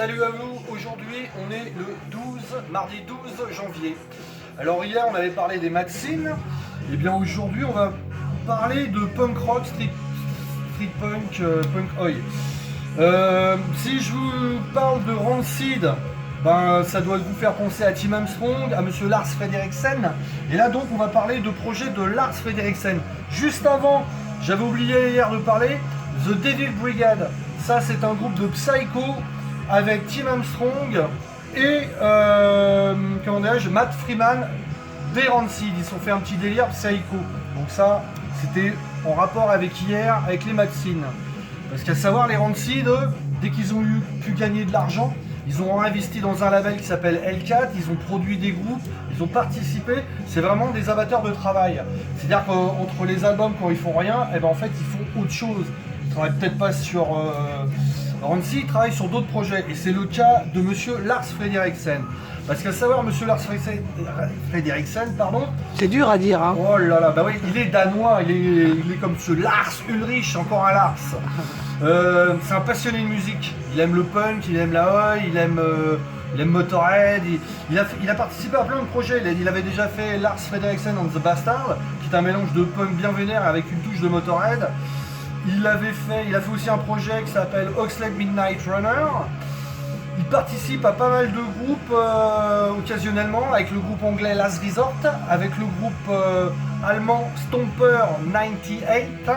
Salut à vous, aujourd'hui on est le mardi 12 janvier. Alors hier on avait parlé des Maxine, et bien aujourd'hui on va parler de punk rock, street punk, punk oi. Si je vous parle de Rancid, ben, ça doit vous faire penser à Tim Armstrong, à monsieur Lars Frederiksen. Et là donc on va parler de projet de Lars Frederiksen. Juste avant, j'avais oublié hier de parler, The Devil Brigade. Ça c'est un groupe de psycho avec Tim Armstrong et Matt Freeman des Rancid. Ils se sont fait un petit délire psycho. Donc ça, c'était en rapport avec hier, avec les Maxine. Parce qu'à savoir, les Rancid, dès qu'ils ont pu gagner de l'argent, ils ont investi dans un label qui s'appelle L4, ils ont produit des groupes, ils ont participé. C'est vraiment des amateurs de travail. C'est-à-dire qu'entre les albums, quand ils font rien, et ben en fait, ils font autre chose. Ils travaillent peut-être pas sur... Rancid travaille sur d'autres projets. Et c'est le cas de monsieur Lars Frederiksen. Parce qu'à savoir, monsieur Lars Frederiksen, pardon... C'est dur à dire, hein. Oh là là, bah oui, il est danois, il est comme ce Lars Ulrich, encore un Lars. C'est un passionné de musique. Il aime le punk, il aime la oi, il aime Motorhead. Il a participé à plein de projets. Il avait déjà fait Lars Frederiksen and the Bastard, qui est un mélange de punk bien vénère avec une touche de Motorhead. Il a fait aussi un projet qui s'appelle Oxlade Midnight Runner. Il participe à pas mal de groupes occasionnellement, avec le groupe anglais Last Resort, avec le groupe allemand Stomper 98.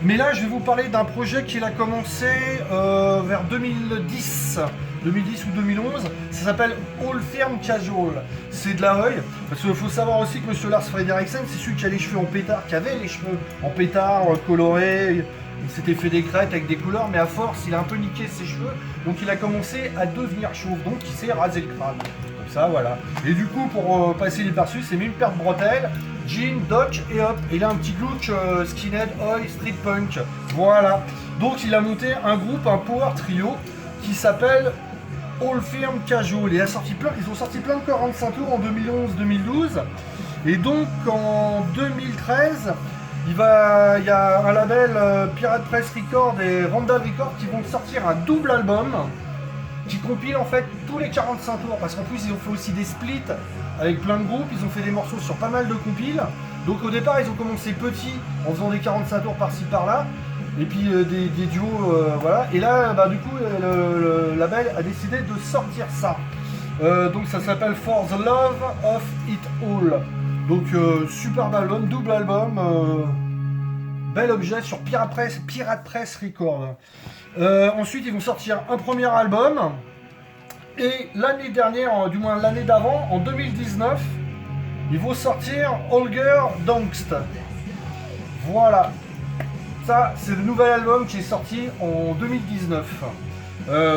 Mais là, je vais vous parler d'un projet qu'il a commencé vers 2010 ou 2011. Ça s'appelle All Firm Casual. C'est de la œil. Parce qu'il faut savoir aussi que monsieur Lars Frederiksen, c'est celui qui a les cheveux en pétard, qui avait les cheveux en pétard, colorés. Il s'était fait des crêtes avec des couleurs, mais à force, il a un peu niqué ses cheveux. Donc il a commencé à devenir chauve. Donc il s'est rasé le crâne. Comme ça, voilà. Et du coup, pour passer l'hyperçu, il s'est mis une paire de bretelles, jean, doc et hop. Et il a un petit look skinhead, oi, street punk. Voilà. Donc il a monté un groupe, un power trio, qui s'appelle All Firm Casual. Et ils ont sorti plein de 45 tours en 2011-2012. Et donc en 2013, il y a un label Pirate Press Records et Randall Records qui vont sortir un double album qui compile en fait tous les 45 tours. Parce qu'en plus ils ont fait aussi des splits avec plein de groupes, ils ont fait des morceaux sur pas mal de compiles. Donc au départ ils ont commencé petits en faisant des 45 tours par-ci par-là. Et puis des duos, voilà. Et là, du coup, le label a décidé de sortir ça. Donc ça s'appelle For the Love of It All. Donc superbe album, double album, bel objet sur Pirate Press Records. Ensuite, ils vont sortir un premier album. Et l'année dernière, du moins l'année d'avant, en 2019, ils vont sortir Holger Dansk. Voilà. Ça, c'est le nouvel album qui est sorti en 2019.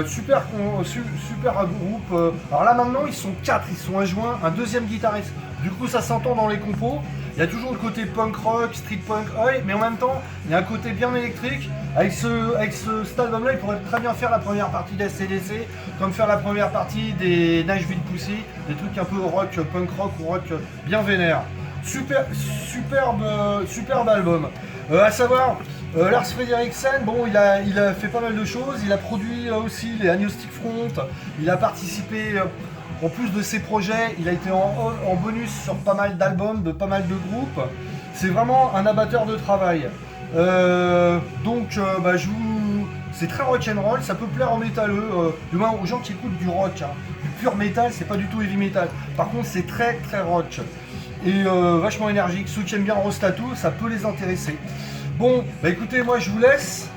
Super groupe. Alors là maintenant, ils sont 4, ils sont adjoints, un deuxième guitariste. Du coup, ça s'entend dans les compos. Il y a toujours le côté punk rock, street punk, oi, mais en même temps, il y a un côté bien électrique. Avec cet album-là, il pourrait très bien faire la première partie des AC/DC, comme faire la première partie des Nashville Pussy, des trucs un peu rock, punk rock ou rock bien vénère. Superbe album. À savoir, Lars Frederiksen, bon, il a fait pas mal de choses. Il a produit aussi les Agnostic Front. Il a participé, en plus de ses projets, il a été en bonus sur pas mal d'albums, de pas mal de groupes. C'est vraiment un abatteur de travail. C'est très rock'n'roll, ça peut plaire aux métalleux, du moins aux gens qui écoutent du rock. Hein. Du pur métal, c'est pas du tout heavy metal. Par contre, c'est très très rock. Et vachement énergique. Ceux qui aiment bien Rostatou, ça peut les intéresser. Bon, écoutez, moi je vous laisse.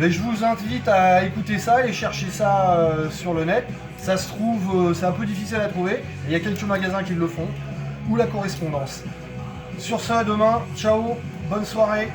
Mais je vous invite à écouter ça, aller chercher ça sur le net. Ça se trouve, c'est un peu difficile à trouver. Il y a quelques magasins qui le font. Ou la correspondance. Sur ce, à demain. Ciao, bonne soirée.